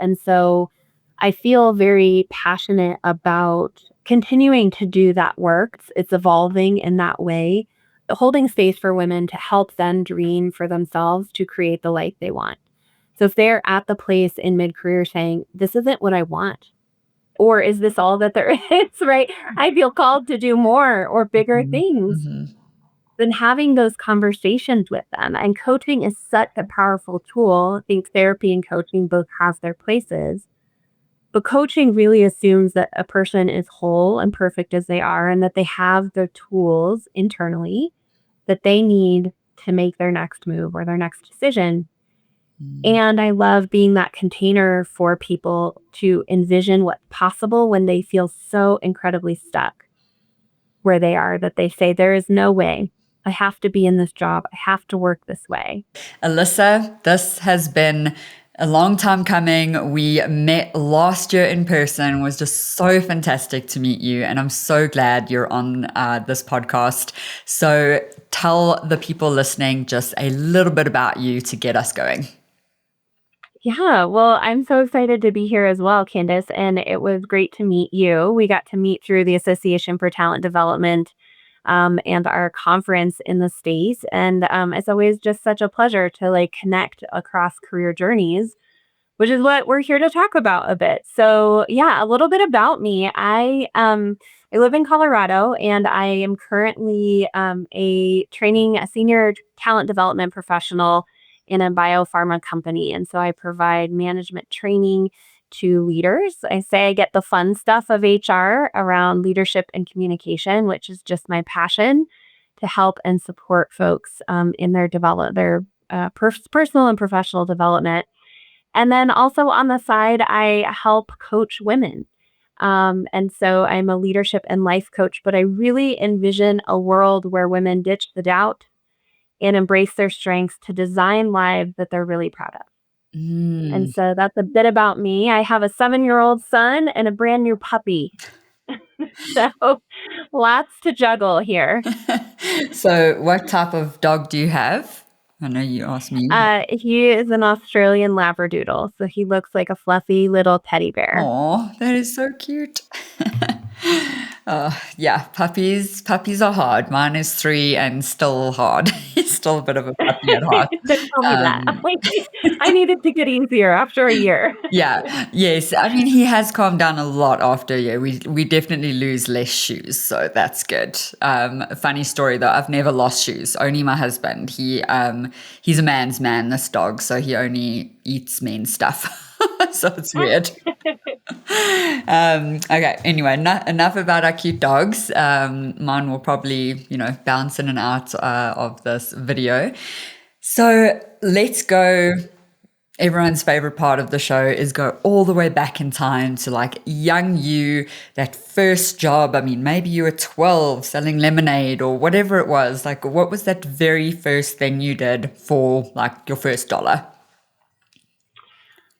And so I feel very passionate about continuing to do that work. It's evolving in that way, holding space for women to help them dream for themselves to create the life they want. So if they're at the place in mid-career saying, this isn't what I want, or is this all that there is, right? I feel called to do more or bigger Mhm. things. Mhm. Then having those conversations with them, and coaching is such a powerful tool. I think therapy and coaching both have their places, but coaching really assumes that a person is whole and perfect as they are, and that they have the tools internally that they need to make their next move or their next decision. Mm. And I love being that container for people to envision what's possible when they feel so incredibly stuck where they are, that they say, there is no way. I have to be in this job. I have to work this way. Alyssa, this has been a long time coming. We met last year in person. It was just so fantastic to meet you. And I'm so glad you're on this podcast. So tell the people listening just a little bit about you to get us going. Yeah, well, I'm so excited to be here as well, Candace. And it was great to meet you. We got to meet through the Association for Talent Development and our conference in the States. And it's always just such a pleasure to like connect across career journeys, which is what we're here to talk about a bit. So, yeah, a little bit about me. I live in Colorado, and I am currently a senior talent development professional in a biopharma company, and so I provide management training to leaders. I say I get the fun stuff of HR around leadership and communication, which is just my passion to help and support folks in their personal and professional development. And then also on the side, I help coach women. And so I'm a leadership and life coach, but I really envision a world where women ditch the doubt and embrace their strengths to design lives that they're really proud of. And Mm. so that's a bit about me. I have a 7-year-old son and a brand new puppy. So lots to juggle here. So what type of dog do you have? I know you asked me. He is an Australian Labradoodle, so he looks like a fluffy little teddy bear. Oh, that is so cute. Yeah, puppies are hard. Mine is 3 and still hard. He's still a bit of a puppy at heart. Don't tell me that. Um, I need it to get easier after a year. yeah, yes. I mean, he has calmed down a lot after a year. We definitely lose less shoes, so that's good. Funny story though, I've never lost shoes. Only my husband. He's a man's man, this dog, so he only eats men's stuff. So it's weird. Okay, anyway, enough about our cute dogs. Mine will probably, bounce in and out of this video. So let's go. Everyone's favorite part of the show is go all the way back in time to like young you, that first job. I mean, maybe you were 12 selling lemonade or whatever it was. Like, what was that very first thing you did for like your first dollar?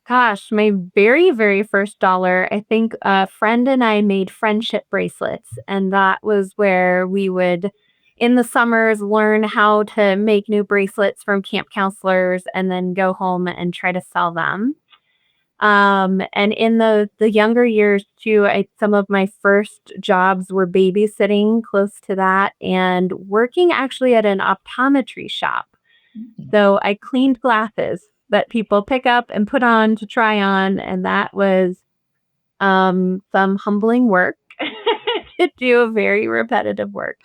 Gosh, my very, very first dollar, I think a friend and I made friendship bracelets. And that was where we would, in the summers, learn how to make new bracelets from camp counselors and then go home and try to sell them. And in the younger years too, some of my first jobs were babysitting close to that and working actually at an optometry shop. So I cleaned glasses that people pick up and put on to try on, and that was some humbling work to do, very repetitive work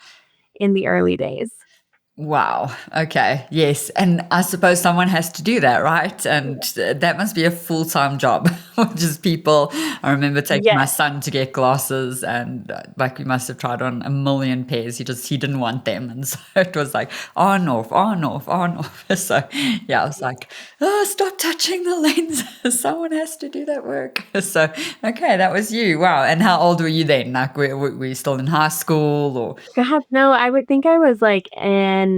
in the early days. Wow. Okay. Yes. And I suppose someone has to do that, right? And that must be a full-time job, which is people. I remember taking my Yes. son to get glasses and like we must have tried on a million pairs. He didn't want them. And so it was like on, off, on, off, on, off. So yeah, I was like, oh, stop touching the lenses. Someone has to do that work. So, okay, that was you. Wow. And how old were you then? Like, were you still in high school or? God, no, I would think I was like in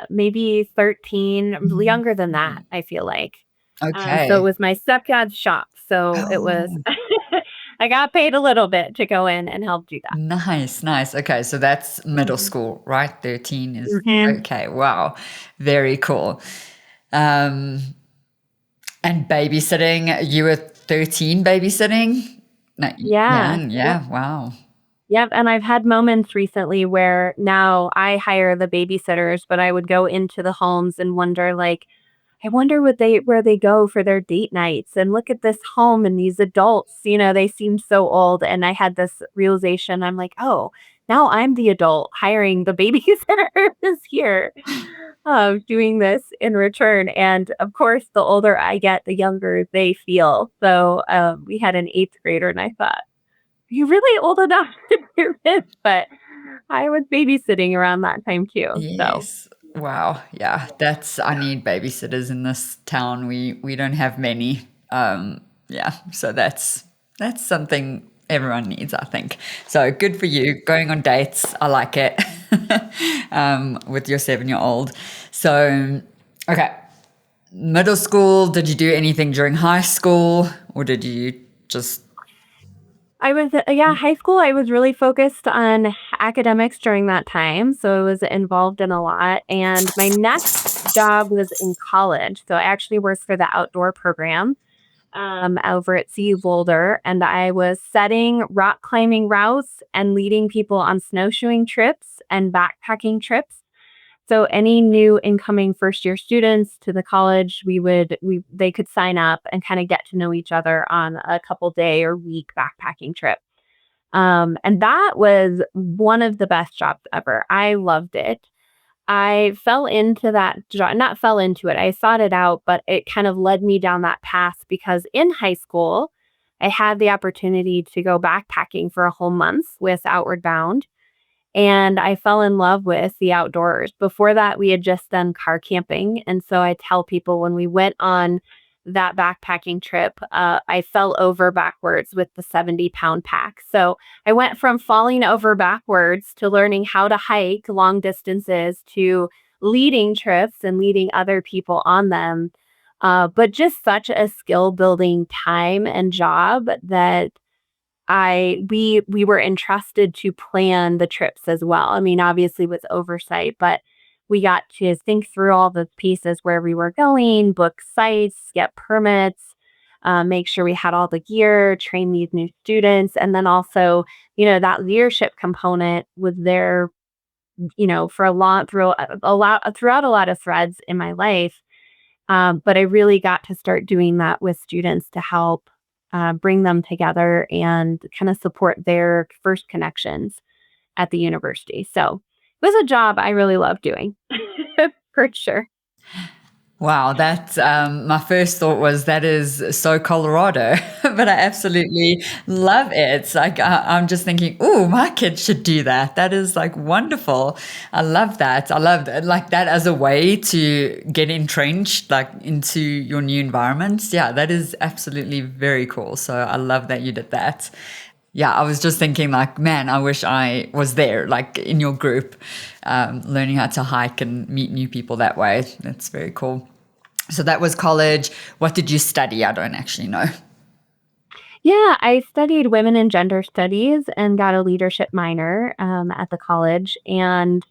maybe 13, younger than that, I feel like. So it Okay. was my stepdad's shop. So it was Oh. I got paid a little bit to go in and help do that. Nice, nice. Okay, so that's middle Mhm. school, right? 13 is Mhm. okay. Wow. Very cool. Um, And babysitting, you were 13 babysitting? No, Yeah. young, Yep. yeah, wow. Yep. And I've had moments recently where now I hire the babysitters, but I would go into the homes and wonder, like, I wonder what they where they go for their date nights, and look at this home and these adults, they seem so old, and I had this realization, I'm like, "Oh, now I'm the adult hiring the babysitters here, doing this in return," and, of course, the older I get, the younger they feel, so, we had an 8th grader, and I thought, "You're really old enough to do this," but I was babysitting around that time too, so Yes. Wow. Yeah. I need babysitters in this town. We don't have many. Yeah. So that's something everyone needs, I think. So good for you. Going on dates. I like it. With your 7-year-old. So, okay. Middle school, did you do anything during high school or did you just, I was yeah, high school, I was really focused on academics during that time, so I was involved in a lot, and my next job was in college, so I actually worked for the outdoor program, over at CU Boulder, and I was setting rock climbing routes and leading people on snowshoeing trips and backpacking trips. So any new incoming first year students to the college, we they could sign up and kind of get to know each other on a couple day or week backpacking trip. And that was one of the best jobs ever. I loved it. I fell into that job, not fell into it. I sought it out, but it kind of led me down that path because in high school, I had the opportunity to go backpacking for a whole month with Outward Bound, and I fell in love with the outdoors. Before that, we had just done car camping, and so I tell people when we went on that backpacking trip, I fell over backwards with the 70-pound pack. So I went from falling over backwards to learning how to hike long distances to leading trips and leading other people on them. But just such a skill building time and job that we were entrusted to plan the trips as well. I mean, obviously with oversight, but we got to think through all the pieces where we were going, book sites, get permits, make sure we had all the gear, train these new students, and then also, that leadership component was there, for a lot throughout a lot of threads in my life. But I really got to start doing that with students to help bring them together and kind of support their first connections at the university. So it was a job I really loved doing for sure. wow, that's my first thought was that is so Colorado, but I absolutely love it. It's like I'm just thinking, oh, my kids should do that. That is like wonderful. I love that. I love that, like that as a way to get entrenched like into your new environments. Yeah, that is absolutely very cool. So I love that you did that. Yeah, I was just thinking like, man, I wish I was there, like in your group, learning how to hike and meet new people that way. That's very cool. So that was college. What did you study? I don't actually know. Yeah, I studied women and gender studies and got a leadership minor at the college. And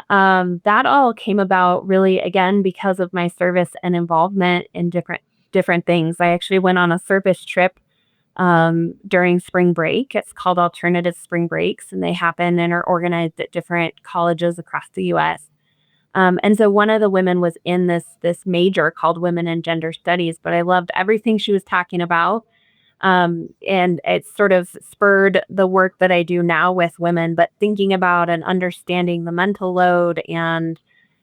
that all came about really, again, because of my service and involvement in different things. I actually went on a service trip during spring break. It's called Alternative Spring Breaks, and they happen and are organized at different colleges across the U.S. And so one of the women was in this major called Women and Gender Studies, but I loved everything she was talking about. And it sort of spurred the work that I do now with women, but thinking about and understanding the mental load and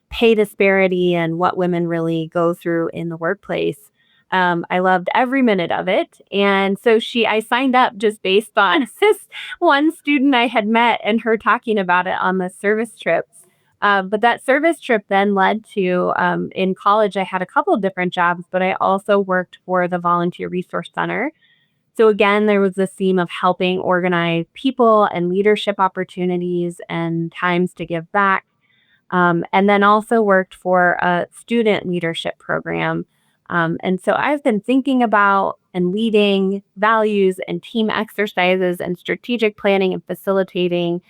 pay disparity and what women really go through in the workplace. I loved every minute of it. And so I signed up just based on this one student I had met and her talking about it on the service trips. But that service trip then led to in college, I had a couple of different jobs, but I also worked for the Volunteer Resource Center. So again, there was this theme of helping organize people and leadership opportunities and times to give back. And then also worked for a student leadership program. And so I've been thinking about and leading values and team exercises and strategic planning and facilitating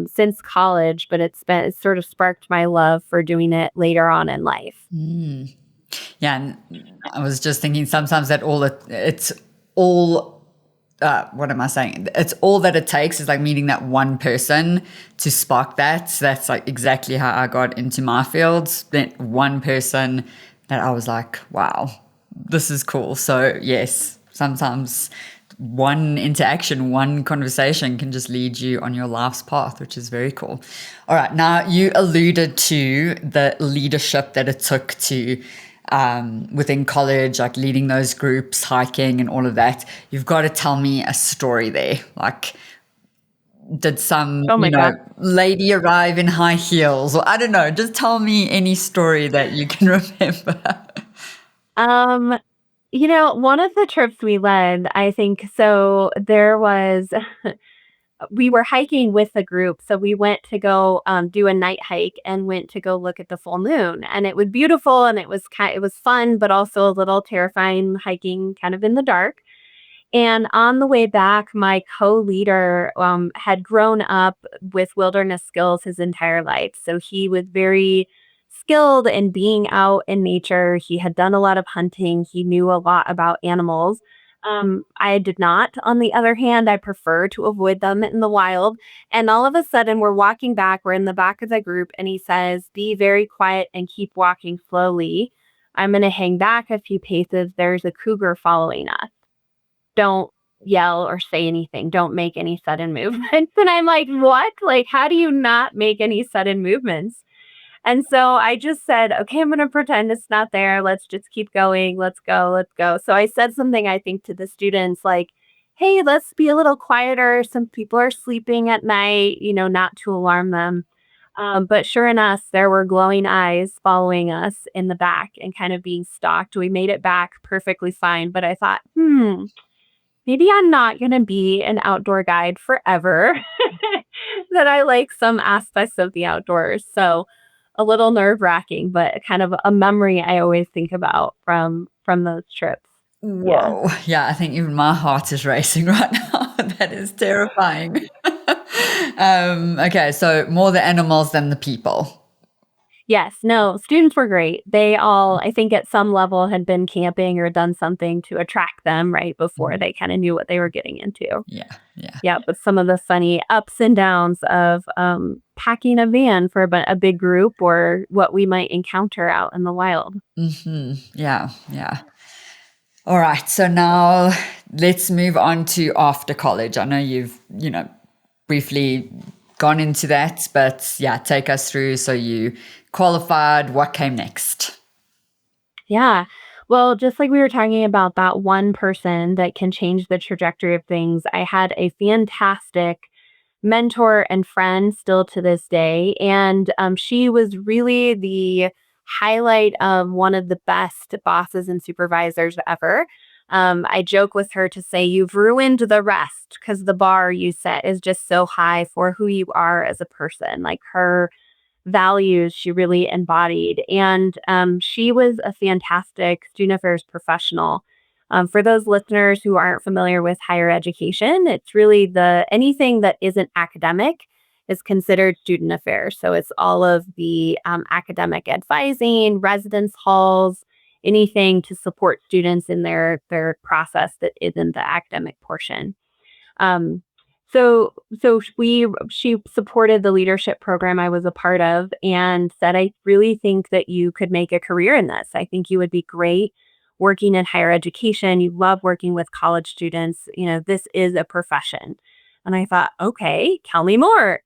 since college, but it's sort of sparked my love for doing it later on in life. Mm. Yeah, and I was just thinking sometimes that it's all what am I saying? It's all that it takes is like meeting that one person to spark that. So that's like exactly how I got into my fields. That one person that I was like, wow, this is cool. So yes, sometimes one interaction, one conversation can just lead you on your life's path, which is very cool. All right. Now you alluded to the leadership that it took to within college, like leading those groups, hiking, and all of that. You've got to tell me a story there. Like, did some, Oh my God. lady arrive in high heels? Or I don't know. Just tell me any story that you can remember. Um, one of the trips we led, I think so there was we were hiking with a group. So we went to go do a night hike and went to go look at the full moon. And it was beautiful and it was fun, but also a little terrifying hiking kind of in the dark. And on the way back, my co-leader had grown up with wilderness skills his entire life. So he was very skilled in being out in nature. He had done a lot of hunting. He knew a lot about animals. I did not. On the other hand, I prefer to avoid them in the wild. And all of a sudden, we're walking back. We're in the back of the group, and he says, "Be very quiet and keep walking slowly. I'm going to hang back a few paces. There's a cougar following us. Don't yell or say anything. Don't make any sudden movements." And I'm like, "What? Like, how do you not make any sudden movements?" And so I just said, "Okay, I'm going to pretend it's not there. Let's just keep going. Let's go. Let's go." So I said something, I think, to the students like, "Hey, let's be a little quieter. Some people are sleeping at night, not to alarm them." But sure enough, there were glowing eyes following us in the back and kind of being stalked. We made it back perfectly fine. But I thought, maybe I'm not gonna be an outdoor guide forever, that I like some aspects of the outdoors. So, a little nerve-wracking, but kind of a memory I always think about from those trips. Yeah. Whoa. Yeah, I think even my heart is racing right now. That is terrifying. Okay, so more the animals than the people. Yes, no, students were great. They all, I think at some level had been camping or done something to attract them right before Mhm. they kinda knew what they were getting into. Yeah, yeah. Yeah, but some of the funny ups and downs of, packing a van for a big group or what we might encounter out in the wild. Yeah, yeah. All right. So now let's move on to after college. I know you've, briefly gone into that, but yeah, take us through. So you qualified, what came next? Yeah. Well, just like we were talking about that one person that can change the trajectory of things, I had a fantastic mentor and friend still to this day. And she was really the highlight of one of the best bosses and supervisors ever. I joke with her to say, "You've ruined the rest," because the bar you set is just so high for who you are as a person. Like her values she really embodied. And she was a fantastic student affairs professional. For those listeners who aren't familiar with higher education, it's really the anything that isn't academic is considered student affairs. So it's all of the academic advising, residence halls, anything to support students in their process that isn't the academic portion. Um, she supported the leadership program I was a part of and said, "I really think that you could make a career in this. I think you would be great working in higher education. You love working with college students. This is a profession." And I thought, okay, tell me more.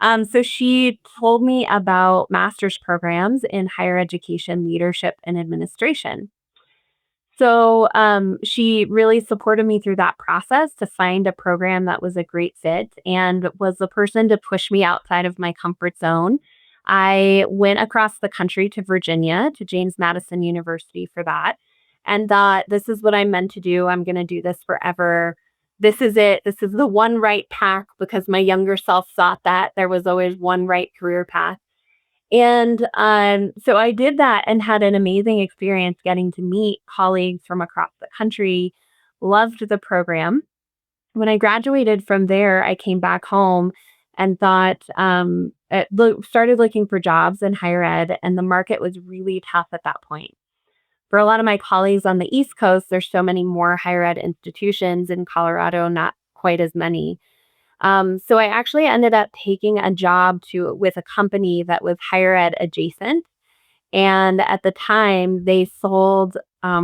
So she told me about master's programs in higher education leadership and administration. So, she really supported me through that process to find a program that was a great fit and was the person to push me outside of my comfort zone. I went across the country to Virginia, to James Madison University for that, and thought, "This is what I'm meant to do. I'm gonna do this forever. This is it. This is the one right path," because my younger self thought that there was always one right career path. And, so I did that and had an amazing experience getting to meet colleagues from across the country, loved the program. When I graduated from there, I came back home and thought, started looking for jobs in higher ed, and the market was really tough at that point. For a lot of my colleagues on the East Coast, there's so many more higher ed institutions. In Colorado, not quite as many. So I actually ended up taking a job with a company that was higher ed adjacent. And at the time, they sold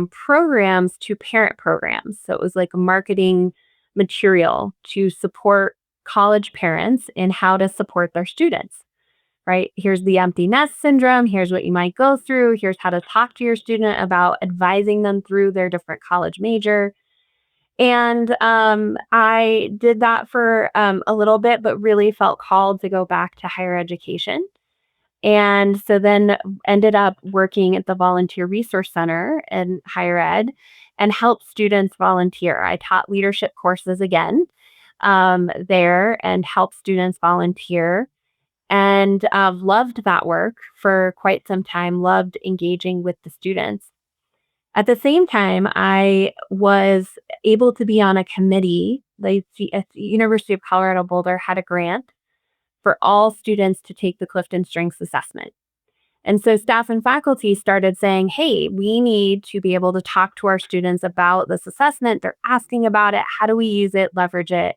programs to parent programs. So it was like a marketing material to support college parents in how to support their students, right? Here's the empty nest syndrome. Here's what you might go through. Here's how to talk to your student about advising them through their different college major. And I did that for a little bit, but really felt called to go back to higher education. And so then ended up working at the Volunteer Resource Center in higher ed and helped students volunteer. I taught leadership courses again there and helped students volunteer and loved that work for quite some time, loved engaging with the students. At the same time, I was able to be on a committee. The University of Colorado Boulder had a grant for all students to take the CliftonStrengths assessment. And so staff and faculty started saying, hey, we need to be able to talk to our students about this assessment. They're asking about it. How do we use it, leverage it?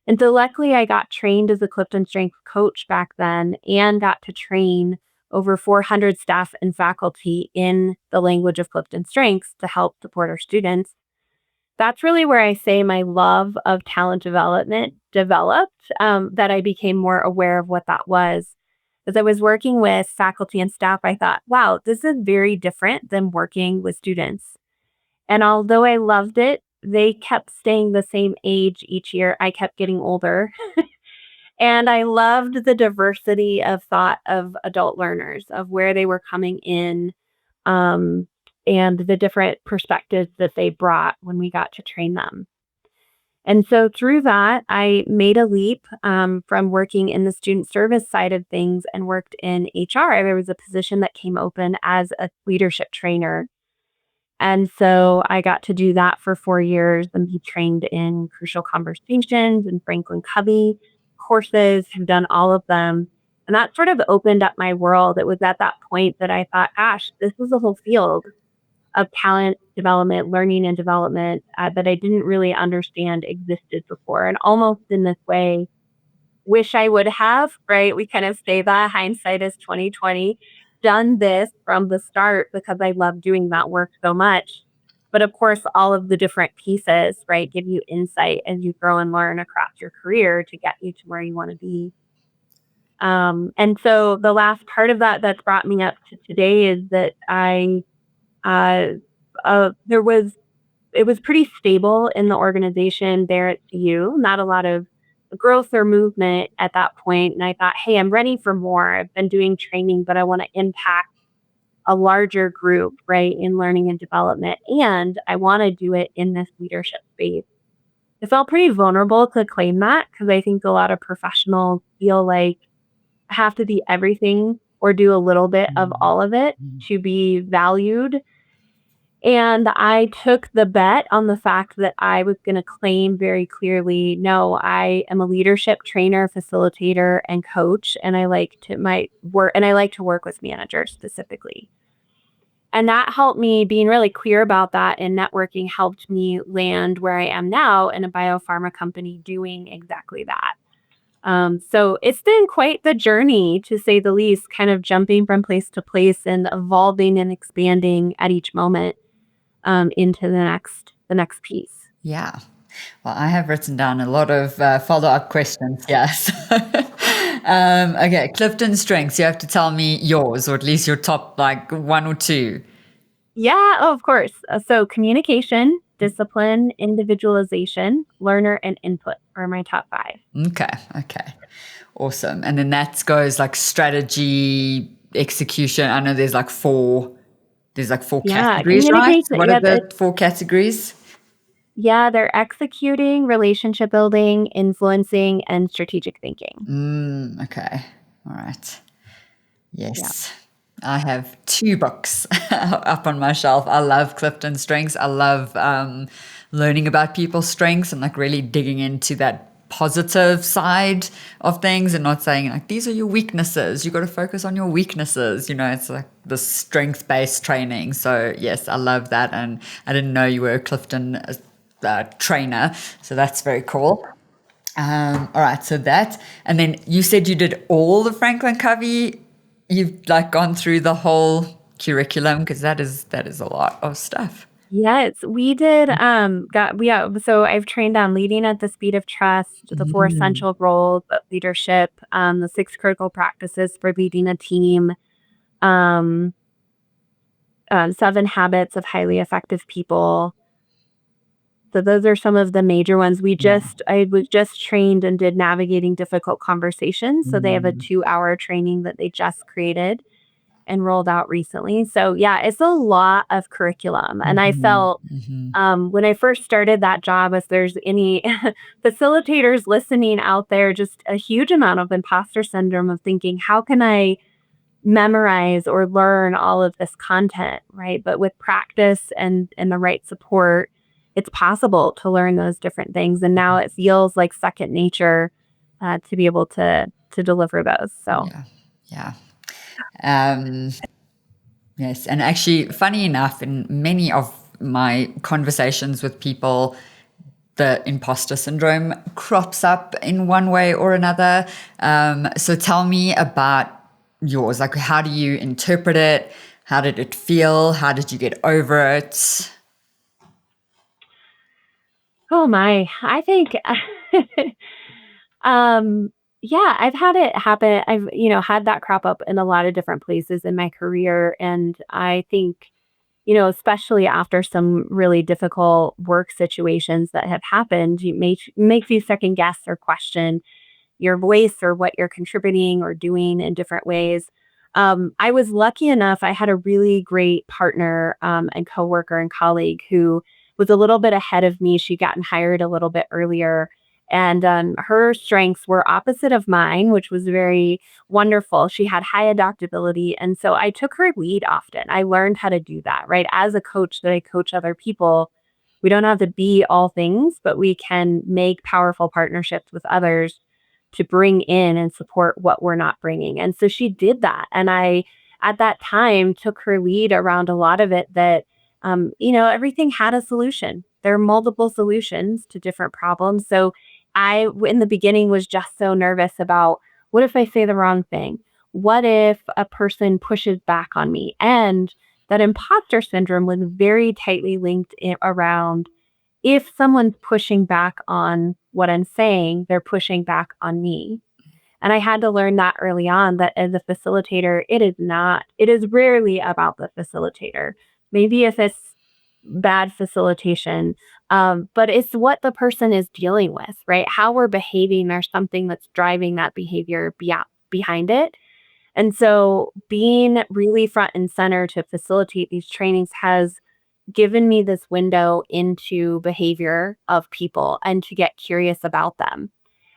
And so luckily, I got trained as a CliftonStrengths coach back then and got to train over 400 staff and faculty in the language of CliftonStrengths to help support our students. That's really where I say my love of talent development developed, that I became more aware of what that was. As I was working with faculty and staff, I thought, wow, this is very different than working with students. And although I loved it, they kept staying the same age each year. I kept getting older. And I loved the diversity of thought of adult learners, of where they were coming in, um, and the different perspectives that they brought when we got to train them. And so through that, I made a leap from working in the student service side of things and worked in HR. There was a position that came open as a leadership trainer. And so I got to do that for 4 years and be trained in crucial conversations and Franklin Covey courses, have done all of them. And that sort of opened up my world. It was at that point that I thought, gosh, this is a whole field of talent development, learning and development that I didn't really understand existed before. And almost in this way, wish I would have, right? We kind of say that hindsight is 2020, done this from the start because I love doing that work so much. But of course, all of the different pieces, right, give you insight as you grow and learn across your career to get you to where you want to be. And so the last part of that that's brought me up to today is that uh, there was it was pretty stable in the organization there at CU, not a lot of growth or movement at that point. And I thought, hey, I'm ready for more. I've been doing training, but I want to impact a larger group, right, in learning and development. And I want to do it in this leadership space. It felt pretty vulnerable to claim that because I think a lot of professionals feel like I have to be everything or do a little bit of all of it to be valued. And I took the bet on the fact that I was going to claim very clearly, no, I am a leadership trainer, facilitator, and coach, and I like to work with managers specifically. And that helped me being really clear about that, and networking helped me land where I am now in a biopharma company doing exactly that. So it's been quite the journey, to say the least, kind of jumping from place to place and evolving and expanding at each moment into the next piece. Yeah. Well, I have written down a lot of follow-up questions. Yes. Okay. CliftonStrengths. You have to tell me yours, or at least your top, like one or two. Yeah, oh, of course. So communication, discipline, individualization, learner, and input are my top 5. Okay. Okay. Awesome. And then that goes like strategy, execution. I know there's like four. There's like four Yeah, categories, right? communication. What are the 4 categories? Yeah, they're executing, relationship building, influencing, and strategic thinking. Okay. All right. Yeah. Yes. I have 2 books up on my shelf. I love CliftonStrengths. I love learning about people's strengths and like really digging into that positive side of things and not saying like, these are your weaknesses. You got to focus on your weaknesses. It's like the strength-based training. So yes, I love that. And I didn't know you were a Clifton trainer. So that's very cool. All right. So that, and then you said you did all the Franklin Covey. You've like gone through the whole curriculum, because that is a lot of stuff. Yes, we did, so I've trained on leading at the speed of trust, the 4 Mm, essential roles of leadership, the 6 critical practices for leading a team, um, 7 habits of highly effective people. So those are some of the major ones. yeah. I was just trained and did navigating difficult conversations, so they have a Mm, 2-hour training that they just created and rolled out recently. So yeah, it's a lot of curriculum, and I mhm, felt mhm. when I first started that job, if there's any facilitators listening out there, just a huge amount of imposter syndrome of thinking, how can I memorize or learn all of this content, right? But with practice and the right support, it's possible to learn those different things. And now it feels like second nature to be able to deliver those. So Yeah. Yeah. Um, yes. And actually, funny enough, in many of my conversations with people, the imposter syndrome crops up in one way or another. So tell me about yours. Like, how do you interpret it? How did it feel? How did you get over it? oh my, I think Um, yeah, I've had it happen. I've, had that crop up in a lot of different places in my career. And I think, especially after some really difficult work situations that have happened, makes you second guess or question your voice or what you're contributing or doing in different ways. I was lucky enough, I had a really great partner and coworker and colleague who was a little bit ahead of me. She'd gotten hired a little bit earlier. And her strengths were opposite of mine, which was very wonderful. She had high adaptability. And so I took her lead often. I learned how to do that, right? As a coach that I coach other people, we don't have to be all things, but we can make powerful partnerships with others to bring in and support what we're not bringing. And so she did that. And I, at that time, took her lead around a lot of it that, everything had a solution. There are multiple solutions to different problems. So in the beginning, was just so nervous about what if I say the wrong thing? What if a person pushes back on me? And that imposter syndrome was very tightly linked around if someone's pushing back on what I'm saying, they're pushing back on me. And I had to learn that early on that as a facilitator, it is rarely about the facilitator. Maybe if it's bad facilitation, but it's what the person is dealing with, right? How we're behaving, there's something that's driving that behavior behind it. And so being really front and center to facilitate these trainings has given me this window into behavior of people and to get curious about them.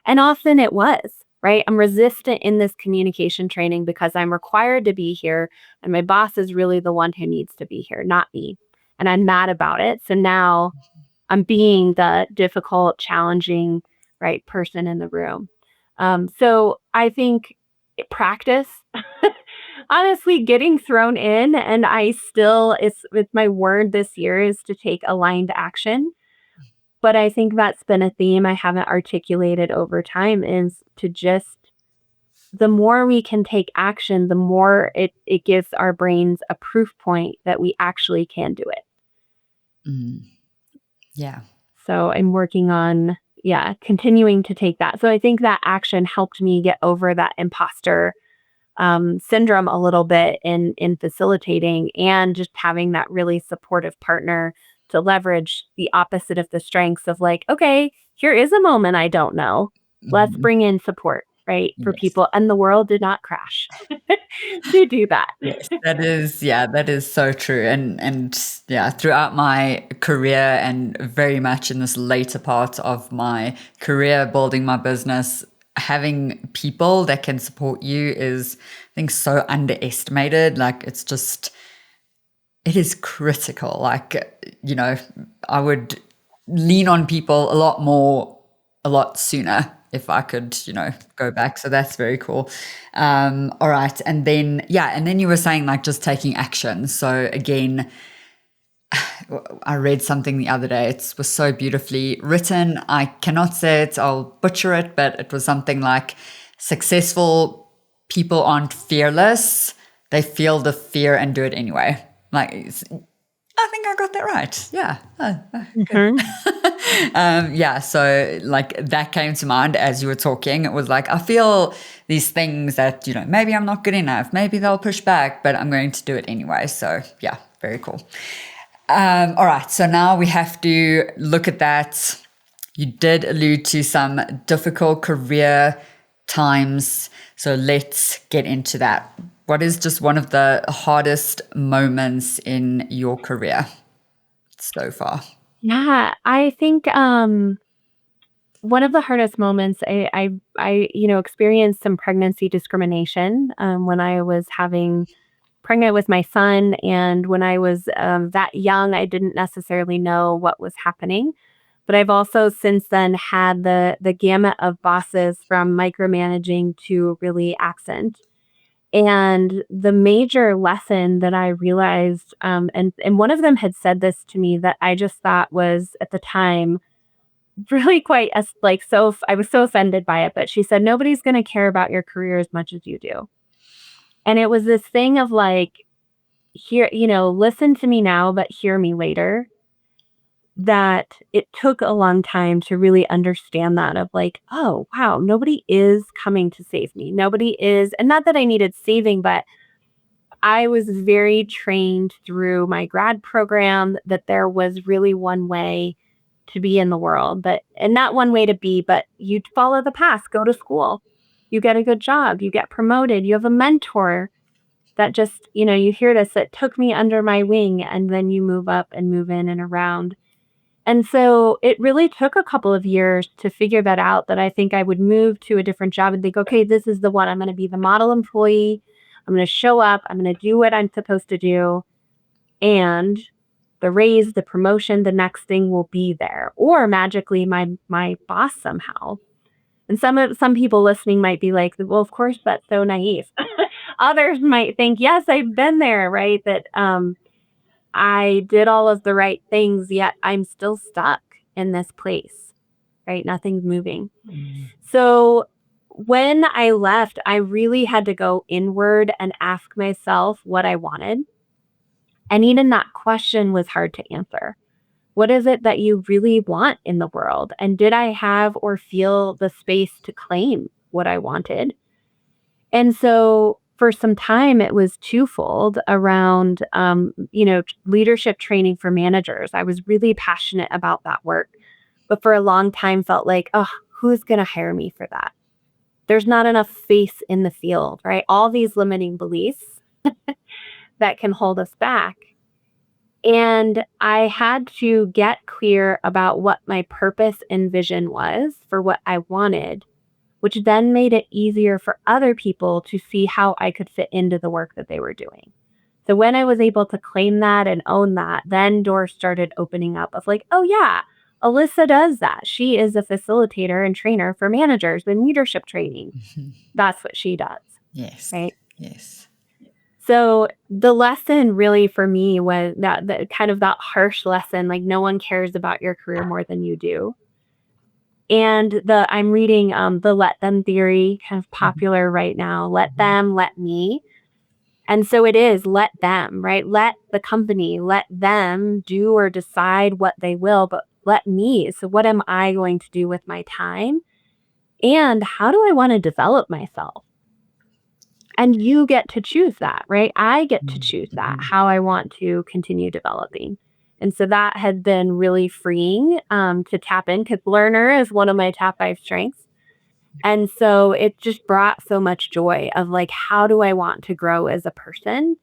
And often it was, right? I'm resistant in this communication training because I'm required to be here and my boss is really the one who needs to be here, not me. And I'm mad about it. So now I'm being the difficult, challenging, right person in the room. So I think practice, honestly, getting thrown in, and it's my word this year is to take aligned action. But I think that's been a theme I haven't articulated over time is to just the more we can take action, the more it gives our brains a proof point that we actually can do it. Mm, yeah. So I'm working on, yeah, continuing to take that. So I think that action helped me get over that imposter syndrome a little bit in facilitating and just having that really supportive partner to leverage the opposite of the strengths of like, okay, here is a moment I don't know. Let's Mhm. bring in support, right, for Yes. people. And the world did not crash to do that. Yes, that is so true. And yeah, throughout my career and very much in this later part of my career building my business, having people that can support you is, I think, so underestimated. Like it is critical. Like, I would lean on people a lot more a lot sooner if I could, go back. So that's very cool. All right. And then, yeah, and then you were saying like just taking action. So again, I read something the other day. It was so beautifully written. I cannot say it, I'll butcher it, but it was something like successful people aren't fearless. They feel the fear and do it anyway. Like, I think I got that right. Yeah. Yeah. So, like, that came to mind as you were talking. It was like, I feel these things that, maybe I'm not good enough. Maybe they'll push back, but I'm going to do it anyway. So, yeah, very cool. All right, so now we have to look at that. You did allude to some difficult career times, so let's get into that. What is just one of the hardest moments in your career so far? Yeah, I think one of the hardest moments I experienced some pregnancy discrimination when I was having pregnant with my son, and when I was that young, I didn't necessarily know what was happening. But I've also since then had the gamut of bosses from micromanaging to really accent. And the major lesson that I realized, and one of them had said this to me that I just thought was at the time really quite as like I was so offended by it. But she said, nobody's going to care about your career as much as you do. And it was this thing of like, hear, listen to me now, but hear me later. That it took a long time to really understand that of like, oh, wow, nobody is coming to save me. Nobody is, and not that I needed saving, but I was very trained through my grad program that there was really one way to be in the world, but and not one way to be, but you follow the path, go to school, you get a good job, you get promoted, you have a mentor that just, you hear this that took me under my wing, and then you move up and move in and around. And so it really took a couple of years to figure that out, that I think I would move to a different job and think, okay, this is the one. I'm going to be the model employee. I'm going to show up. I'm going to do what I'm supposed to do. And the raise, the promotion, the next thing will be there. Or magically my boss somehow. And some people listening might be like, well, of course, that's so naive. Others might think, yes, I've been there, right? That I did all of the right things, yet I'm still stuck in this place, right? Nothing's moving. So when I left, I really had to go inward and ask myself what I wanted. And even that question was hard to answer. What is it that you really want in the world? And did I have or feel the space to claim what I wanted? And so for some time, it was twofold around, leadership training for managers. I was really passionate about that work, but for a long time felt like, oh, who's going to hire me for that? There's not enough face in the field, right? All these limiting beliefs that can hold us back. And I had to get clear about what my purpose and vision was for what I wanted, which then made it easier for other people to see how I could fit into the work that they were doing. So when I was able to claim that and own that, then doors started opening up of like, oh yeah, Alyssa does that. She is a facilitator and trainer for managers in leadership training. That's what she does. Yes. Right. Yes. So the lesson really for me was that kind of that harsh lesson, like no one cares about your career more than you do. And I'm reading the let them theory, kind of popular right now. Let them, let me. And so it is let them, right? Let the company, let them do or decide what they will, but let me. So what am I going to do with my time? And how do I want to develop myself? And you get to choose that, right? I get to choose that, how I want to continue developing. And so that had been really freeing to tap in because learner is one of my top 5 strengths. And so it just brought so much joy of like, how do I want to grow as a person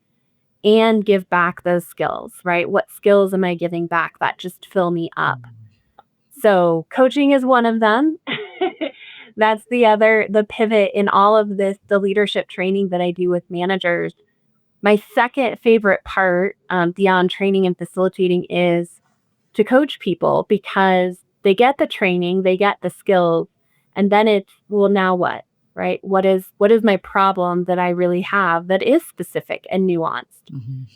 and give back those skills, right? What skills am I giving back that just fill me up? So coaching is one of them. That's the pivot in all of this, the leadership training that I do with managers. My second favorite part beyond training and facilitating is to coach people because they get the training, they get the skills, and then it's, well, now what? Right? What is my problem that I really have that is specific and nuanced? Mhm.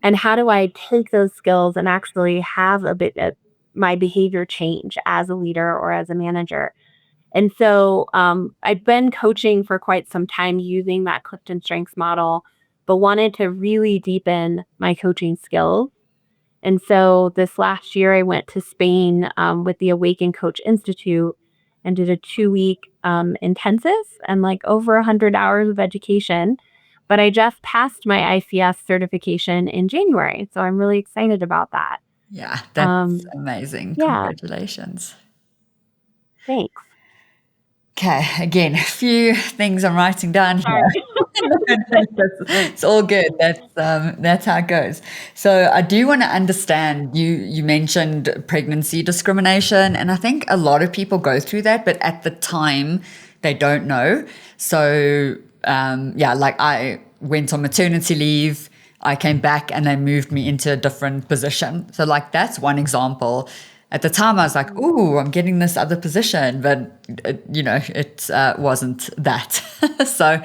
And how do I take those skills and actually have a bit of my behavior change as a leader or as a manager? And so I've been coaching for quite some time using that Clifton Strengths model, but wanted to really deepen my coaching skills. And so this last year, I went to Spain with the Awaken Coach Institute and did a 2-week intensive and like over 100 hours of education. But I just passed my ICS certification in January. So I'm really excited about that. Yeah, that's Um, amazing. yeah, Congratulations. thanks. Okay, again, a few things I'm writing down here. Sorry. It's all good. That's how it goes. So I do want to understand. You mentioned pregnancy discrimination, and I think a lot of people go through that, but at the time they don't know. So yeah, like I went on maternity leave. I came back and they moved me into a different position. So like that's one example. At the time, I was like, "Ooh, I'm getting this other position," but it wasn't that. So,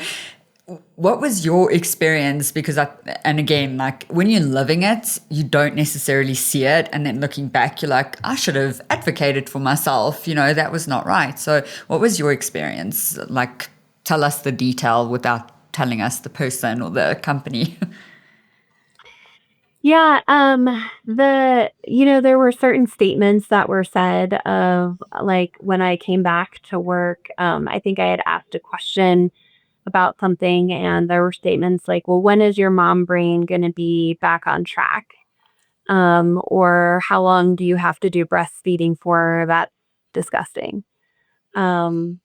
what was your experience? Because and again, like when you're living it, you don't necessarily see it, and then looking back, you're like, "I should have advocated for myself." That was not right. So, what was your experience? Like, tell us the detail without telling us the person or the company. Yeah, there were certain statements that were said of like when I came back to work, I think I had asked a question about something and there were statements like, "Well, when is your mom brain going to be back on track?" Or "How long do you have to do breastfeeding for?" That's disgusting. Um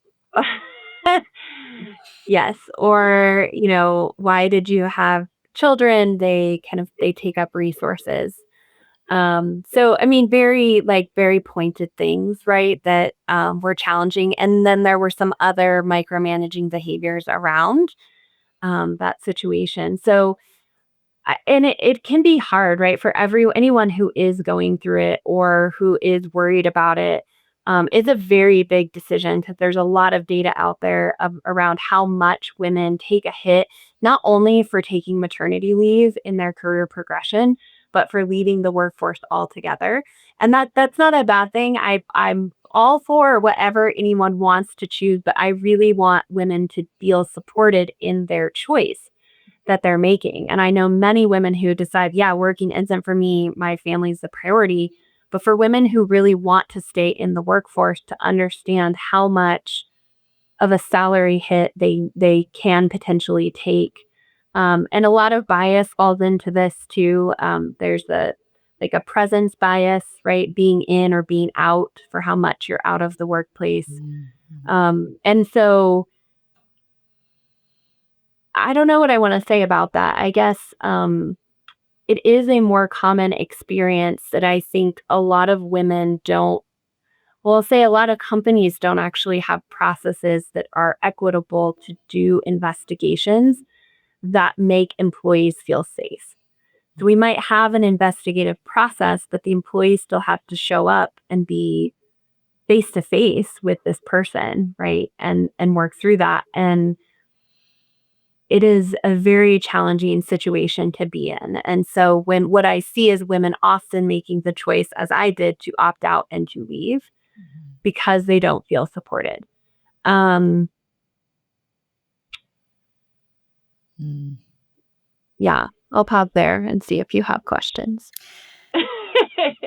Yes, or, "Why did you have children?" They take up resources. So I mean, very pointed things, right, that were challenging. And then there were some other micromanaging behaviors around that situation. So and it can be hard, right, for anyone who is going through it or who is worried about it. It's a very big decision because there's a lot of data out there around how much women take a hit, not only for taking maternity leave in their career progression, but for leaving the workforce altogether. And that's not a bad thing. I'm all for whatever anyone wants to choose, but I really want women to feel supported in their choice that they're making. And I know many women who decide, yeah, working isn't for me, my family's the priority. But for women who really want to stay in the workforce to understand how much of a salary hit they can potentially take. And a lot of bias falls into this too. There's a presence bias, right? Being in or being out for how much you're out of the workplace. And so I don't know what I want to say about that. I guess it is a more common experience that I think a lot of women don't, well, I'll say a lot of companies don't actually have processes that are equitable to do investigations that make employees feel safe. So we might have an investigative process, but the employees still have to show up and be face to face with this person, right? And work through that. And it is a very challenging situation to be in. And so when what I see is women often making the choice, as I did, to opt out and to leave because they don't feel supported. Um, Mm. yeah, I'll pause there and see if you have questions.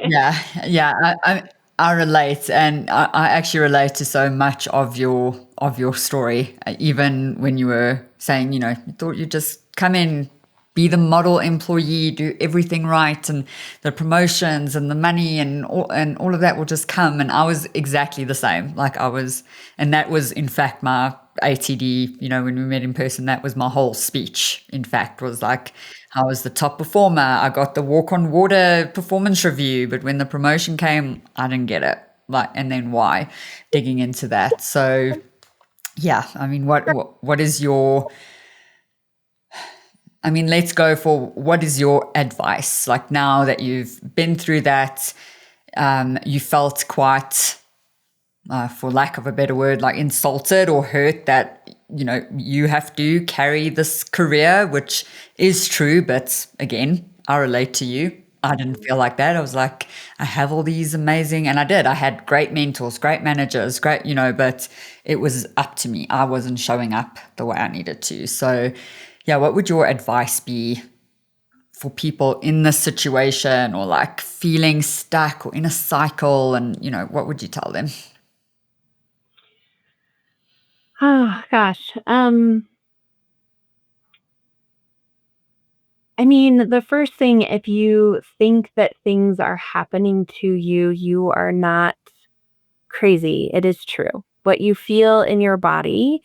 Yeah, yeah, I relate, and I actually relate to so much of your story. Even when you were saying, you thought you'd just come in, be the model employee, do everything right, and the promotions and the money and all of that will just come. And I was exactly the same. Like I was, and that was in fact my ATD. When we met in person, that was my whole speech. In fact, was like I was the top performer. I got the walk on water performance review, but when the promotion came, I didn't get it. Like, and then why? Digging into that. So yeah, I mean, what is your? I mean, let's go for what is your advice? Like now that you've been through that, you felt quite, for lack of a better word, like insulted or hurt that, you have to carry this career, which is true. But again, I relate to you. I didn't feel like that. I was like, I have all these amazing, and I did. I had great mentors, great managers, great, but it was up to me. I wasn't showing up the way I needed to. So, yeah, what would your advice be for people in this situation, or like feeling stuck or in a cycle? And, what would you tell them? Oh gosh. I mean, the first thing, if you think that things are happening to you, you are not crazy. It is true. What you feel in your body,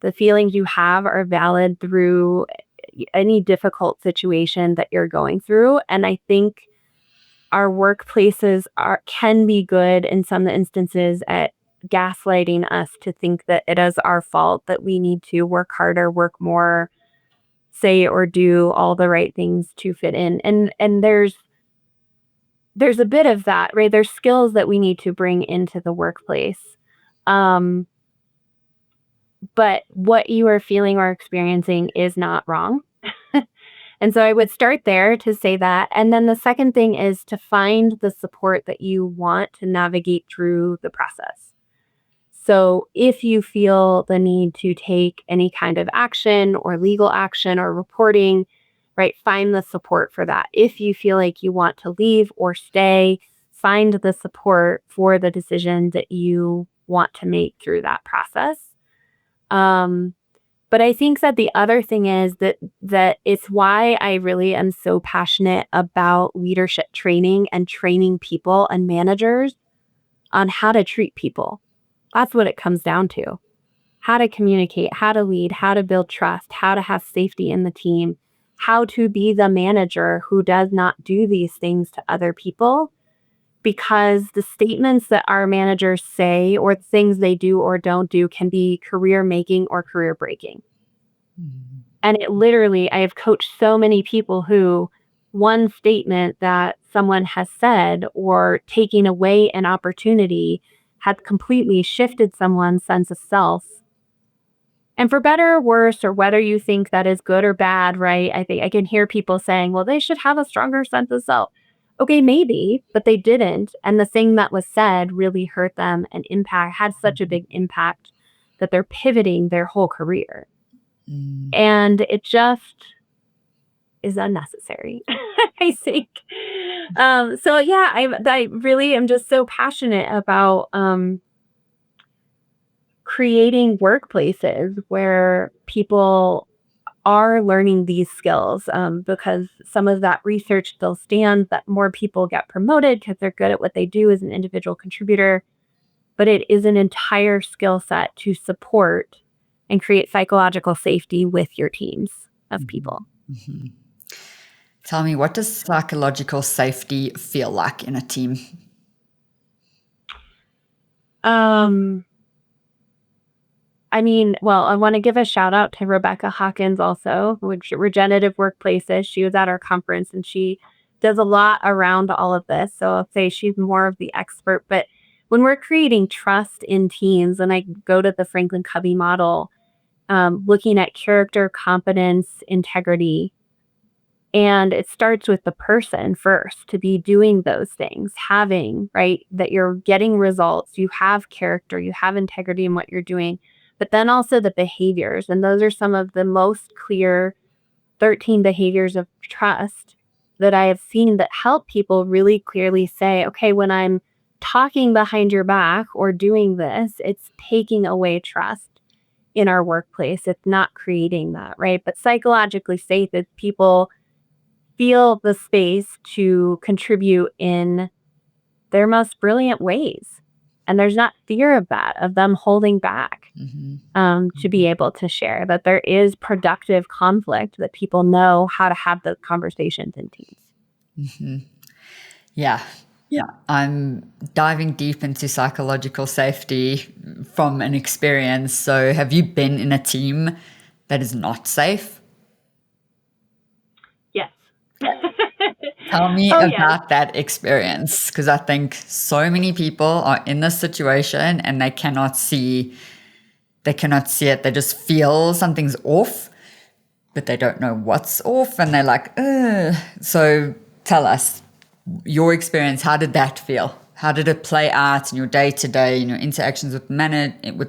the feelings you have are valid through any difficult situation that you're going through. And I think our workplaces can be good in some instances at gaslighting us to think that it is our fault, that we need to work harder, work more, say or do all the right things to fit in. And there's a bit of that, right? There's skills that we need to bring into the workplace. Um, but what you are feeling or experiencing is not wrong. And so I would start there to say that. And then the second thing is to find the support that you want to navigate through the process. So if you feel the need to take any kind of action or legal action or reporting, right, find the support for that. If you feel like you want to leave or stay, find the support for the decision that you want to make through that process. But I think that the other thing is that it's why I really am so passionate about leadership training and training people and managers on how to treat people. That's what it comes down to. How to communicate, how to lead, how to build trust, how to have safety in the team, how to be the manager who does not do these things to other people. Because the statements that our managers say or the things they do or don't do can be career making or career breaking. And it literally, I have coached so many people who one statement that someone has said or taking away an opportunity has completely shifted someone's sense of self. And for better or worse, or whether you think that is good or bad, right? I think I can hear people saying, well, they should have a stronger sense of self. Okay, maybe, but they didn't. And the thing that was said really hurt them and had such a big impact that they're pivoting their whole career. And it just is unnecessary, I think. So yeah, I really am just so passionate about creating workplaces where people are learning these skills, because some of that research still stands that more people get promoted because they're good at what they do as an individual contributor. But it is an entire skill set to support and create psychological safety with your teams of people. Mm-hmm. Tell me, what does psychological safety feel like in a team? I mean, well, I want to give a shout out to Rebecca Hawkins also, which Regenerative Workplaces. She was at our conference and she does a lot around all of this. So I'll say she's more of the expert. But when we're creating trust in teams, and I go to the Franklin Covey model, looking at character, competence, integrity, and it starts with the person first to be doing those things, having, right, that you're getting results, you have character, you have integrity in what you're doing, but then also the behaviors. And those are some of the most clear 13 behaviors of trust that I have seen that help people really clearly say, okay, when I'm talking behind your back or doing this, it's taking away trust in our workplace. It's not creating that, right? But psychologically safe is people feel the space to contribute in their most brilliant ways. And there's not fear of that, of them holding back, to be able to share, that there is productive conflict, that people know how to have the conversations in teams. Mm-hmm. Yeah. I'm diving deep into psychological safety from an experience. So have you been in a team that is not safe? Yes. Tell me Oh, yes. about that experience, because I think so many people are in this situation and they cannot see it. They just feel something's off, but they don't know what's off, and they're like, ugh. So tell us your experience. How did that feel? How did it play out in your day to day, in your interactions with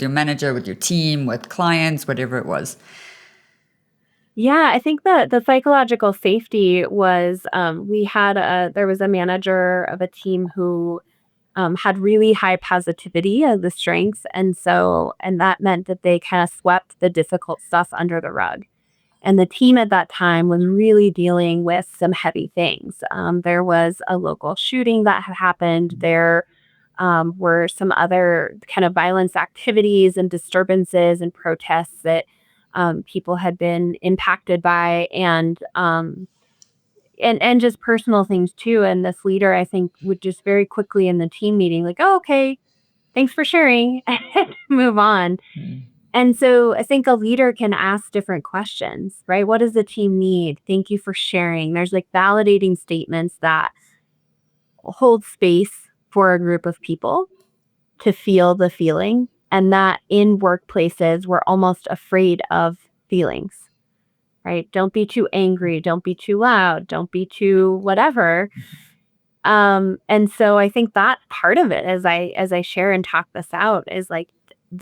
your manager, with your team, with clients, whatever it was? Yeah, I think that the psychological safety was, there was a manager of a team who had really high positivity of the strengths. And that meant that they kind of swept the difficult stuff under the rug. And the team at that time was really dealing with some heavy things. There was a local shooting that had happened. There were some other kind of violence activities and disturbances and protests that people had been impacted by, and just personal things too. And this leader, I think, would just very quickly in the team meeting, like, "Oh, okay, thanks for sharing," and move on. Mm. And so I think a leader can ask different questions, right? What does the team need? Thank you for sharing. There's like validating statements that hold space for a group of people to feel the feeling, and that in workplaces, we're almost afraid of feelings, right? Don't be too angry. Don't be too loud. Don't be too whatever. And so I think that part of it, as I share and talk this out, is like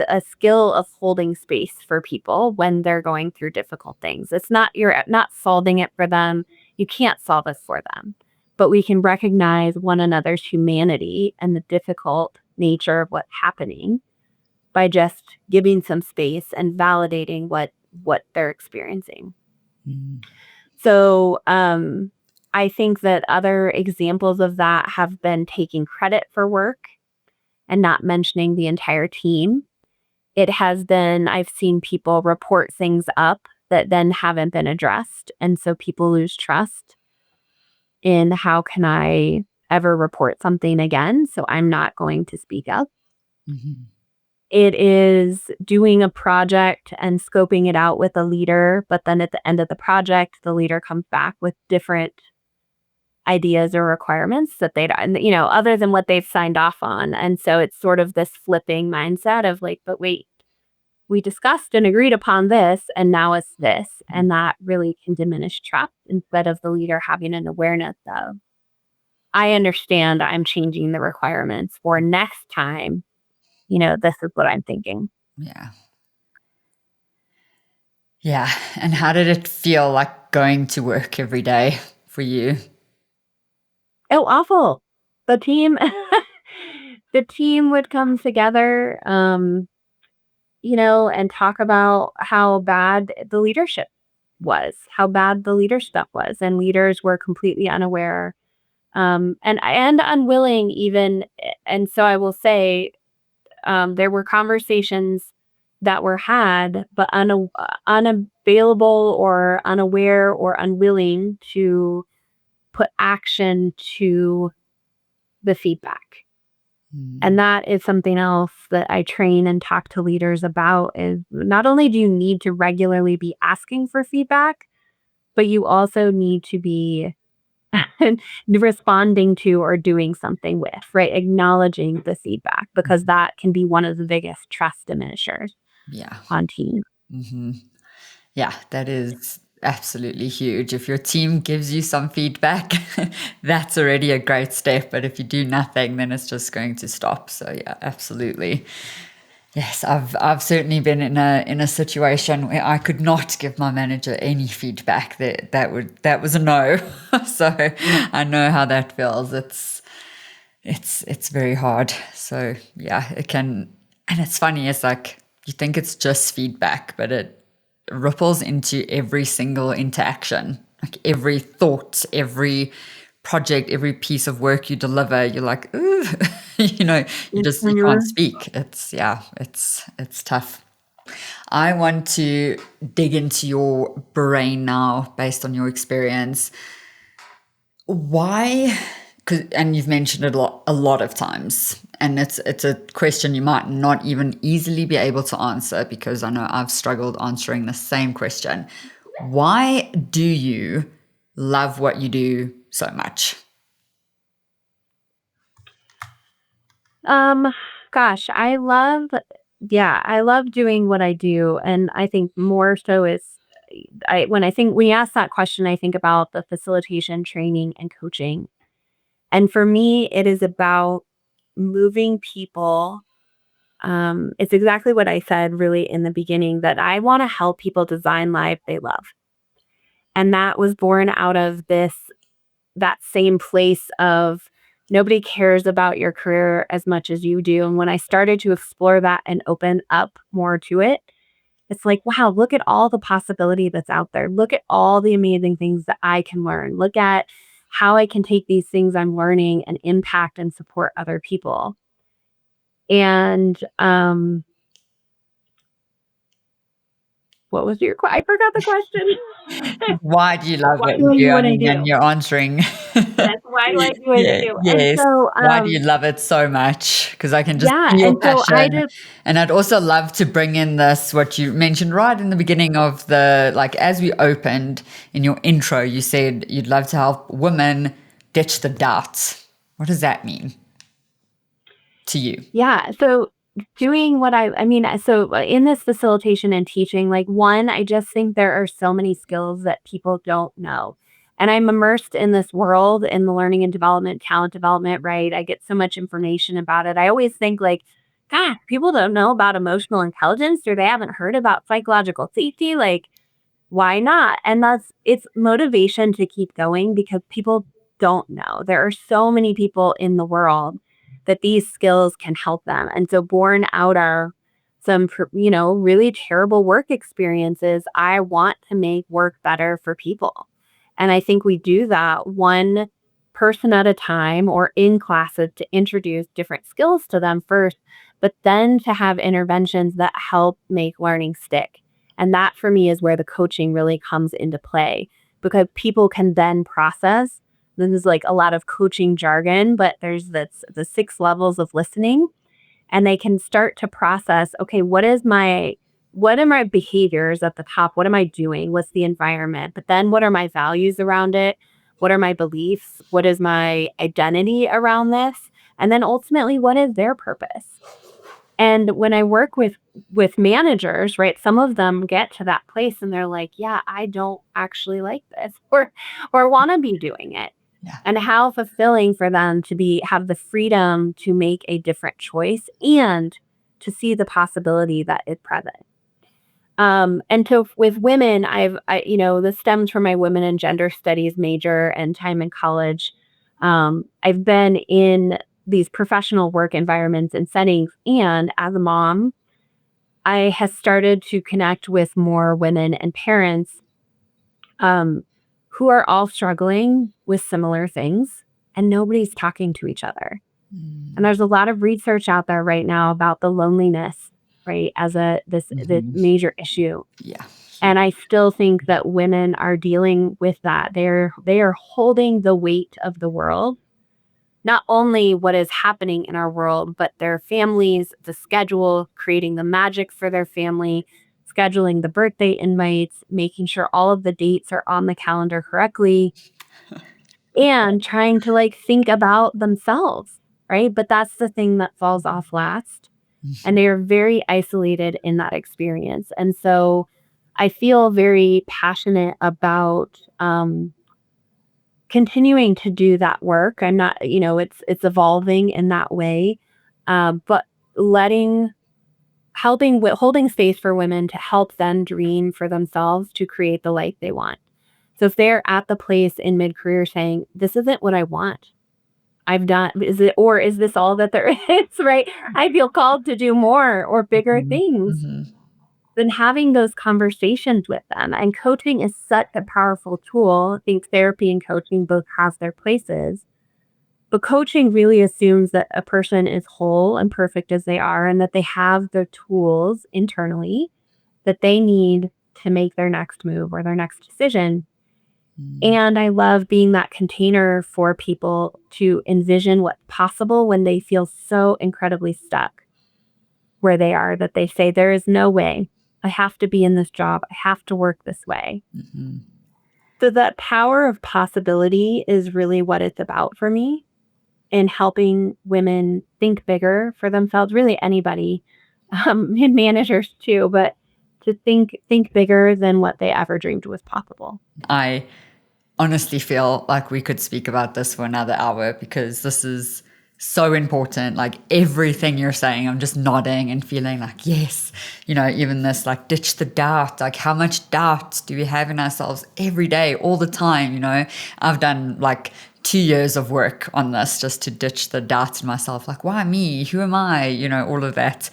a skill of holding space for people when they're going through difficult things. It's not you're not solving it for them. You can't solve it for them, but we can recognize one another's humanity and the difficult nature of what's happening by just giving some space and validating what they're experiencing. Mm. So, I think that other examples of that have been taking credit for work and not mentioning the entire team. It has been I've seen people report things up that then haven't been addressed, and so people lose trust in how can I ever report something again, so I'm not going to speak up. Mhm. It is doing a project and scoping it out with a leader, but then at the end of the project, the leader comes back with different ideas or requirements that they don't, other than what they've signed off on. And so it's sort of this flipping mindset of like, but wait, we discussed and agreed upon this, and now it's this. And that really can diminish trust instead of the leader having an awareness of, I understand I'm changing the requirements for next time. This is what I'm thinking. Yeah. Yeah. And how did it feel like going to work every day for you? Oh, awful. The team, the team would come together, and talk about how bad the leadership was, how bad the leader stuff was, and leaders were completely unaware, and unwilling even. And so I will say, there were conversations that were had, but unavailable or unaware or unwilling to put action to the feedback. Mm. And that is something else that I train and talk to leaders about is not only do you need to regularly be asking for feedback, but you also need to be responding to or doing something with, right? Acknowledging the feedback because that can be one of the biggest trust diminishers Yeah. on teams. Hmm. Yeah, that is absolutely huge. If your team gives you some feedback, that's already a great step. But if you do nothing, then it's just going to stop. So yeah, absolutely. Yes, I've certainly been in a situation where I could not give my manager any feedback. That was a no. So I know how that feels. It's very hard. So yeah, it can, and it's funny. It's like you think it's just feedback, but it ripples into every single interaction, like every thought, every project, every piece of work you deliver. You're like, ooh, you can't Mhm. speak. It's tough. I want to dig into your brain now, based on your experience. Why? And you've mentioned it a lot of times, and it's a question you might not even easily be able to answer, because I know I've struggled answering the same question. Why do you love what you do so much? Um, Gosh, I love doing what I do, and I think more so is when you ask that question, I think about the facilitation, training, and coaching. And for me, it is about moving people. It's exactly what I said really in the beginning, that I want to help people design life they love. And that was born out of that same place of nobody cares about your career as much as you do. And when I started to explore that and open up more to it, it's like, wow, look at all the possibility that's out there. Look at all the amazing things that I can learn. Look at how I can take these things I'm learning and impact and support other people. And what was I forgot the question. Why do you love Why what do you I do? do I what I mean, and do? you're answering. Yes, why do I do what I Yeah, do? And yes. so, Why do you love it so much? Because I can just yeah, see your and so I passion. just And I'd also love to bring in this, what you mentioned right in the beginning of like, as we opened in your intro, you said you'd love to help women ditch the doubts. What does that mean to you? Yeah, so doing what I mean, in this facilitation and teaching, like, one, I just think there are so many skills that people don't know. And I'm immersed in this world in the learning and development, talent development, right? I get so much information about it. I always think like, God, people don't know about emotional intelligence or they haven't heard about psychological safety. Like, why not? And it's motivation to keep going because people don't know. There are so many people in the world that these skills can help them. And so born out are really terrible work experiences. I want to make work better for people. And I think we do that one person at a time or in classes to introduce different skills to them first, but then to have interventions that help make learning stick. And that for me is where the coaching really comes into play because people can then process. This is like a lot of coaching jargon, but there's the 6 levels of listening and they can start to process, okay, what are my behaviors at the top? What am I doing? What's the environment? But then what are my values around it? What are my beliefs? What is my identity around this? And then ultimately, what is their purpose? And when I work with managers, right, some of them get to that place and they're like, "Yeah, I don't actually like this," or wanna be doing it. Yeah. And how fulfilling for them to have the freedom to make a different choice and to see the possibility that is present. And so with women, this stems from my women and gender studies major and time in college. I've been in these professional work environments and settings, and as a mom, I have started to connect with more women and parents um, who are all struggling with similar things, and nobody's talking to each other. And there's a lot of research out there right now about the loneliness, right, as this Mhm. major issue. Yeah. And I still think that women are dealing with that. They are holding the weight of the world, not only what is happening in our world, but their families, the schedule, creating the magic for their family, scheduling the birthday invites, making sure all of the dates are on the calendar correctly, and trying to like think about themselves, right? But that's the thing that falls off last. And they are very isolated in that experience. And so I feel very passionate about continuing to do that work. I'm not, it's evolving in that way, but letting holding space for women to help them dream for themselves to create the life they want. So if they're at the place in mid-career saying, "This isn't what I want. I've done is this all that there is?" Right? I feel called to do more or bigger Mhm. things. Mhm. Then having those conversations with them, and coaching is such a powerful tool. I think therapy and coaching both have their places, but coaching really assumes that a person is whole and perfect as they are and that they have the tools internally that they need to make their next move or their next decision. Mm. And I love being that container for people to envision what's possible when they feel so incredibly stuck where they are that they say, "There is no way. I have to be in this job. I have to work this way." Mhm. So that power of possibility is really what it's about for me in helping women think bigger for themselves, really anybody, and managers too, but to think bigger than what they ever dreamed was possible. I honestly feel like we could speak about this for another hour because this is so important. Like everything you're saying, I'm just nodding and feeling like, yes, even this like ditch the doubt. Like, how much doubt do we have in ourselves every day, all the time? I've done like 2 years of work on this just to ditch the doubt in myself. Like, why me? Who am I? All of that.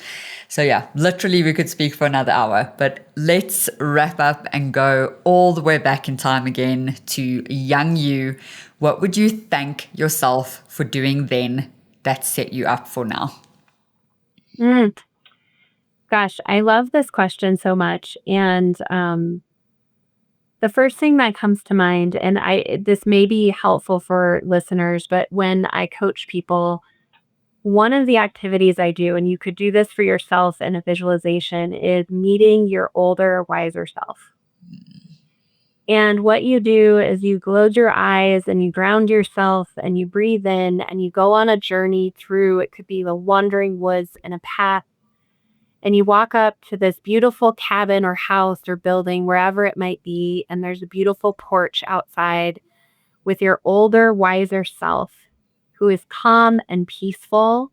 So yeah, literally we could speak for another hour, but let's wrap up and go all the way back in time again to young you. What would you thank yourself for doing then that set you up for now? Mm, gosh, I love this question so much. And the first thing that comes to mind, and this may be helpful for listeners, but when I coach people, one of the activities I do, and you could do this for yourself in a visualization, is meeting your older, wiser self. And what you do is you close your eyes and you ground yourself and you breathe in and you go on a journey through, it could be the wandering woods and a path. And you walk up to this beautiful cabin or house or building, wherever it might be. And there's a beautiful porch outside with your older, wiser self who is calm and peaceful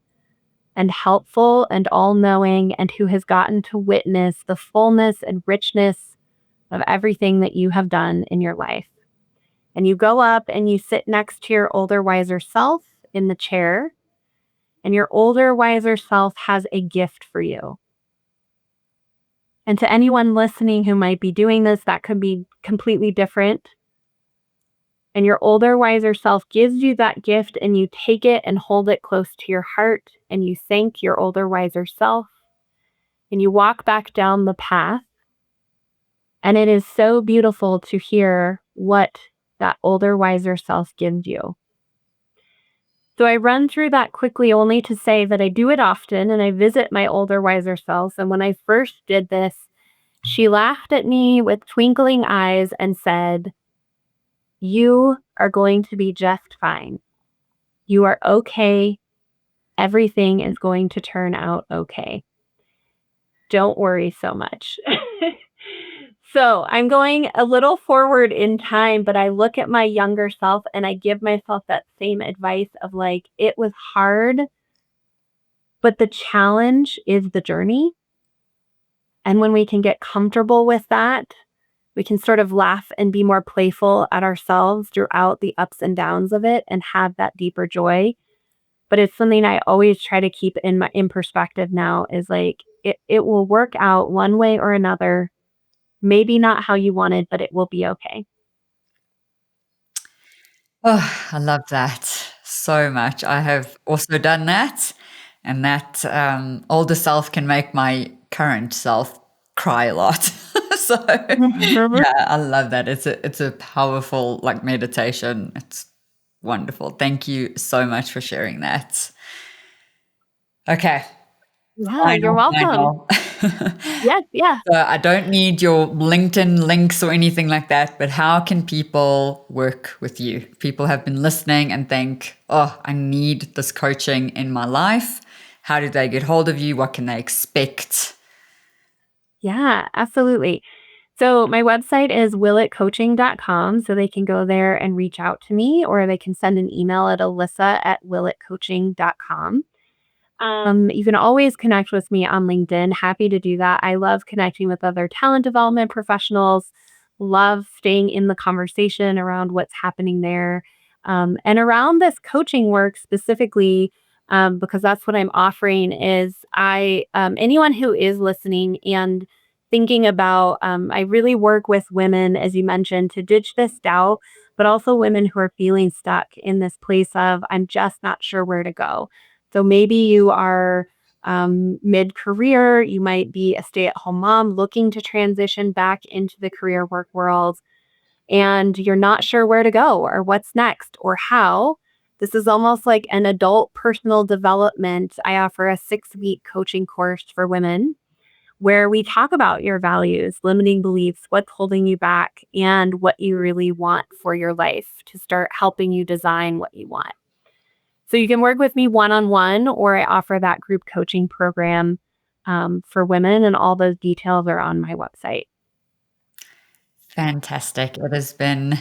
and helpful and all knowing, and who has gotten to witness the fullness and richness of everything that you have done in your life. And you go up and you sit next to your older, wiser self in the chair, and your older, wiser self has a gift for you. And to anyone listening who might be doing this, that could be completely different. And your older, wiser self gives you that gift, and you take it and hold it close to your heart, and you thank your older, wiser self, and you walk back down the path. And it is so beautiful to hear what that older, wiser self gives you. So I run through that quickly only to say that I do it often and I visit my older, wiser self. And when I first did this, she laughed at me with twinkling eyes and said, "You are going to be just fine. You are okay. Everything is going to turn out okay. Don't worry so much." So I'm going a little forward in time, but I look at my younger self and I give myself that same advice of like, it was hard, but the challenge is the journey. And when we can get comfortable with that, we can sort of laugh and be more playful at ourselves throughout the ups and downs of it and have that deeper joy. But it's something I always try to keep in perspective now is like it will work out one way or another. Maybe not how you wanted, but it will be okay. Oh, I love that so much. I have also done that, and that older self can make my current self cry a lot. So yeah, I love that. It's a powerful like meditation. It's wonderful. Thank you so much for sharing that. Okay, Yeah, you're welcome. final. Yes, yeah. So I don't need your LinkedIn links or anything like that, but how can people work with you? People have been listening and think, oh, I need this coaching in my life. How do they get hold of you? What can they expect? Yeah, absolutely. So my website is willetcoaching.com. So they can go there and reach out to me, or they can send an email at alyssa@willetcoaching.com. You can always connect with me on LinkedIn. Happy to do that. I love connecting with other talent development professionals, love staying in the conversation around what's happening there. And around this coaching work specifically, because that's what I'm offering is anyone who is listening and thinking about, I really work with women, as you mentioned, to ditch this doubt, but also women who are feeling stuck in this place of, I'm just not sure where to go. So maybe you are mid career, you might be a stay at home mom looking to transition back into the career work world, and you're not sure where to go or what's next or how. This is almost like an adult personal development. I offer a 6-week coaching course for women where we talk about your values, limiting beliefs, what's holding you back, and what you really want for your life to start helping you design what you want. So you can work with me one on one, or I offer that group coaching program for women, and all those details are on my website. Fantastic. It has been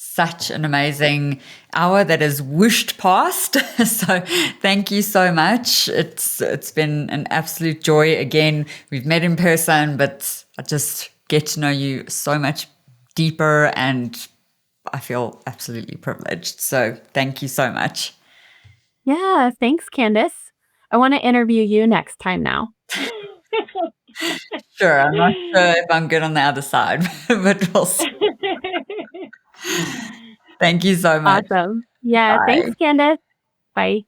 such an amazing hour that has whooshed past. So thank you so much. It's been an absolute joy. Again, we've met in person, but I just get to know you so much deeper, and I feel absolutely privileged. So thank you so much. Yeah, thanks, Candace. I want to interview you next time now. Sure, I'm not sure if I'm good on the other side, but we'll see. Thank you so much. Awesome. Yeah, thanks, Bye. Candace. Bye.